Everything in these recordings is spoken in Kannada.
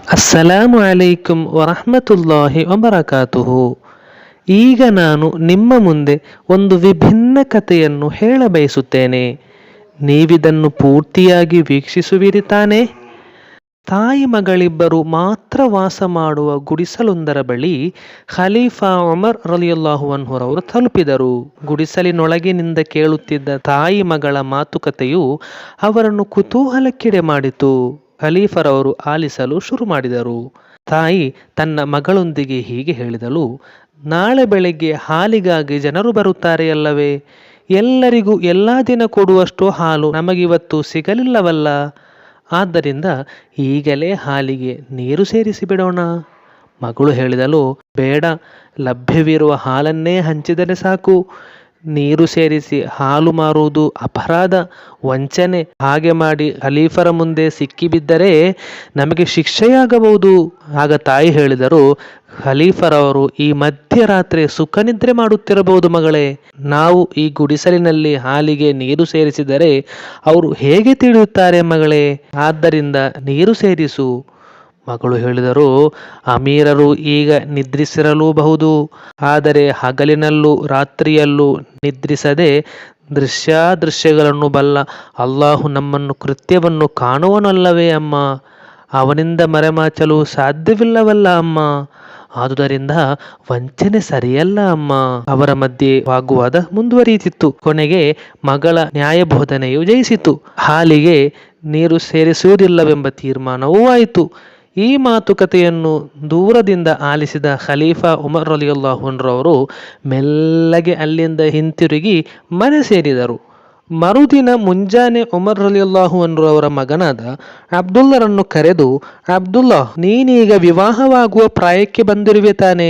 ಅಸ್ಸಲಾಮು ಅಲೈಕುಂ ವರಹಮತುಲ್ಲಾಹಿ ವಬರಕಾತುಹು. ಈಗ ನಾನು ನಿಮ್ಮ ಮುಂದೆ ಒಂದು ವಿಭಿನ್ನ ಕಥೆಯನ್ನು ಹೇಳಬಯಸುತ್ತೇನೆ. ನೀವಿದನ್ನು ಪೂರ್ತಿಯಾಗಿ ವೀಕ್ಷಿಸುವಿರಿ ತಾನೇ? ತಾಯಿ ಮಗಳಿಬ್ಬರು ಮಾತ್ರ ವಾಸ ಮಾಡುವ ಗುಡಿಸಲೊಂದರ ಬಳಿ ಖಲೀಫಾ ಉಮರ್ ರಲಿಯಲ್ಲಾಹು ಅನ್ಹುರವರು ತಲುಪಿದರು. ಗುಡಿಸಲಿನೊಳಗಿನಿಂದ ಕೇಳುತ್ತಿದ್ದ ತಾಯಿ ಮಗಳ ಮಾತುಕತೆಯು ಅವರನ್ನು ಕುತೂಹಲಕ್ಕಿಡೆ ಮಾಡಿತು. ಖಲೀಫರವರು ಆಲಿಸಲು ಶುರು ಮಾಡಿದರು. ತಾಯಿ ತನ್ನ ಮಗಳೊಂದಿಗೆ ಹೀಗೆ ಹೇಳಿದಳು: ನಾಳೆ ಬೆಳಗ್ಗೆ ಹಾಲಿಗಾಗಿ ಜನರು ಬರುತ್ತಾರೆಯಲ್ಲವೇ? ಎಲ್ಲರಿಗೂ ಎಲ್ಲ ದಿನ ಕೊಡುವಷ್ಟು ಹಾಲು ನಮಗಿವತ್ತು ಸಿಗಲಿಲ್ಲವಲ್ಲ. ಆದ್ದರಿಂದ ಈಗಲೇ ಹಾಲಿಗೆ ನೀರು ಸೇರಿಸಿ ಬಿಡೋಣ. ಮಗಳು ಹೇಳಿದಳು: ಬೇಡ, ಲಭ್ಯವಿರುವ ಹಾಲನ್ನೇ ಹಂಚಿದರೆ ಸಾಕು. ನೀರು ಸೇರಿಸಿ ಹಾಲು ಮಾರುವುದು ಅಪರಾಧ, ವಂಚನೆ. ಹಾಗೆ ಮಾಡಿ ಖಲೀಫರ ಮುಂದೆ ಸಿಕ್ಕಿಬಿದ್ದರೆ ನಮಗೆ ಶಿಕ್ಷೆಯಾಗಬಹುದು. ಆಗ ತಾಯಿ ಹೇಳಿದರು: ಖಲೀಫರವರು ಈ ಮಧ್ಯರಾತ್ರಿ ಸುಖ ನಿದ್ರೆ ಮಾಡುತ್ತಿರಬಹುದು ಮಗಳೇ. ನಾವು ಈ ಗುಡಿಸಲಿನಲ್ಲಿ ಹಾಲಿಗೆ ನೀರು ಸೇರಿಸಿದರೆ ಅವರು ಹೇಗೆ ತಿಳಿಯುತ್ತಾರೆ ಮಗಳೇ? ಆದ್ದರಿಂದ ನೀರು ಸೇರಿಸು. ಮಗಳು ಹೇಳಿದರು: ಅಮೀರರು ಈಗ ನಿದ್ರಿಸಿರಲೂಬಹುದು, ಆದರೆ ಹಗಲಿನಲ್ಲೂ ರಾತ್ರಿಯಲ್ಲೂ ನಿದ್ರಿಸದೆ ದೃಶ್ಯಾದೃಶ್ಯಗಳನ್ನು ಬಲ್ಲ ಅಲ್ಲಾಹು ನಮ್ಮನ್ನು ಕೃತ್ಯವನ್ನು ಕಾಣುವನಲ್ಲವೇ ಅಮ್ಮ. ಅವನಿಂದ ಮರೆಮಾಚಲು ಸಾಧ್ಯವಿಲ್ಲವಲ್ಲ ಅಮ್ಮ. ಆದುದರಿಂದ ವಂಚನೆ ಸರಿಯಲ್ಲ ಅಮ್ಮ. ಅವರ ಮಧ್ಯೆ ವಾಗ್ವಾದ ಮುಂದುವರಿಯುತ್ತಿತ್ತು. ಕೊನೆಗೆ ಮಗಳ ನ್ಯಾಯಬೋಧನೆಯು ಜಯಿಸಿತು. ಹಾಲಿಗೆ ನೀರು ಸೇರಿಸುವುದಿಲ್ಲವೆಂಬ ತೀರ್ಮಾನವೂ ಆಯಿತು. ಈ ಮಾತುಕತೆಯನ್ನು ದೂರದಿಂದ ಆಲಿಸಿದ ಖಲೀಫಾ ಉಮರ್ ರಲಿಯಲ್ಲಾಹು ಅನ್ಹುರವರು ಮೆಲ್ಲಗೆ ಅಲ್ಲಿಂದ ಹಿಂತಿರುಗಿ ಮನೆ ಸೇರಿದರು. ಮರುದಿನ ಮುಂಜಾನೆ ಉಮರ್ ರಲಿಯಲ್ಲಾಹು ಅನ್ಹುರವರ ಮಗನಾದ ಅಬ್ದುಲ್ಲರನ್ನು ಕರೆದು, ಅಬ್ದುಲ್ಲಾ, ನೀನೀಗ ವಿವಾಹವಾಗುವ ಪ್ರಾಯಕ್ಕೆ ಬಂದಿರುವೆ ತಾನೆ?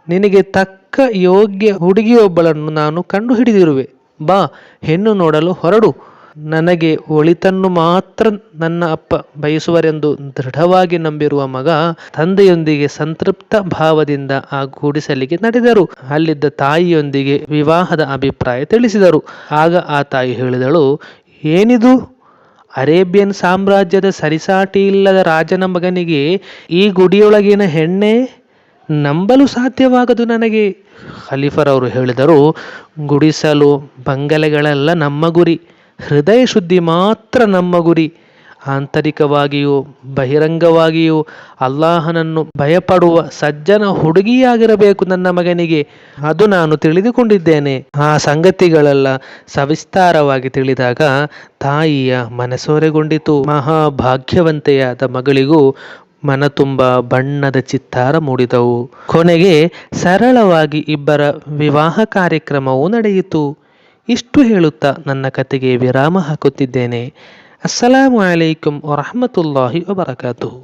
ನಿನಗೆ ತಕ್ಕ ಯೋಗ್ಯ ಹುಡುಗಿಯೊಬ್ಬಳನ್ನು ನಾನು ಕಂಡು ಹಿಡಿದಿರುವೆ. ಬಾ, ಹೆಣ್ಣು ನೋಡಲು ಹೊರಡು. ನನಗೆ ಒಳಿತನ್ನು ಮಾತ್ರ ನನ್ನ ಅಪ್ಪ ಬಯಸುವರೆಂದು ದೃಢವಾಗಿ ನಂಬಿರುವ ಮಗ ತಂದೆಯೊಂದಿಗೆ ಸಂತೃಪ್ತ ಭಾವದಿಂದ ಆ ಗುಡಿಸಲಿಗೆ ನಡೆದರು. ಅಲ್ಲಿದ್ದ ತಾಯಿಯೊಂದಿಗೆ ವಿವಾಹದ ಅಭಿಪ್ರಾಯ ತಿಳಿಸಿದರು. ಆಗ ಆ ತಾಯಿ ಹೇಳಿದಳು: ಏನಿದು? ಅರೇಬಿಯನ್ ಸಾಮ್ರಾಜ್ಯದ ಸರಿಸಾಟಿ ಇಲ್ಲದ ರಾಜನ ಮಗನಿಗೆ ಈ ಗುಡಿಯೊಳಗಿನ ಹೆಣ್ಣೆ? ನಂಬಲು ಸಾಧ್ಯವಾಗದು ನನಗೆ. ಖಲೀಫರವರು ಹೇಳಿದರು: ಗುಡಿಸಲು ಬಂಗಲೆಗಳೆಲ್ಲ ನಮ್ಮ ಗುರಿ, ಹೃದಯ ಶುದ್ಧಿ ಮಾತ್ರ ನಮ್ಮ ಗುರಿ. ಆಂತರಿಕವಾಗಿಯೂ ಬಹಿರಂಗವಾಗಿಯೂ ಅಲ್ಲಾಹನನ್ನು ಭಯಪಡುವ ಸಜ್ಜನ ಹುಡುಗಿಯಾಗಿರಬೇಕು ನನ್ನ ಮಗನಿಗೆ. ಅದು ನಾನು ತಿಳಿದುಕೊಂಡಿದ್ದೇನೆ. ಆ ಸಂಗತಿಗಳೆಲ್ಲ ಸವಿಸ್ತಾರವಾಗಿ ತಿಳಿದಾಗ ತಾಯಿಯ ಮನಸೋರೆಗೊಂಡಿತು. ಮಹಾಭಾಗ್ಯವಂತೆಯಾದ ಮಗಳಿಗೂ ಮನತುಂಬ ಬಣ್ಣದ ಚಿತ್ತಾರ ಮೂಡಿದವು. ಕೊನೆಗೆ ಸರಳವಾಗಿ ಇಬ್ಬರ ವಿವಾಹ ಕಾರ್ಯಕ್ರಮವೂ ನಡೆಯಿತು. ಇಷ್ಟು ಹೇಳುತ್ತಾ ನನ್ನ ಕತೆಗೆ ವಿರಾಮ ಹಾಕುತ್ತಿದ್ದೇನೆ. ಅಸ್ಸಲಾಮು ಅಲೈಕುಂ ವರಹಮತುಲ್ಲಾಹಿ ವಬರಕಾತುಹು.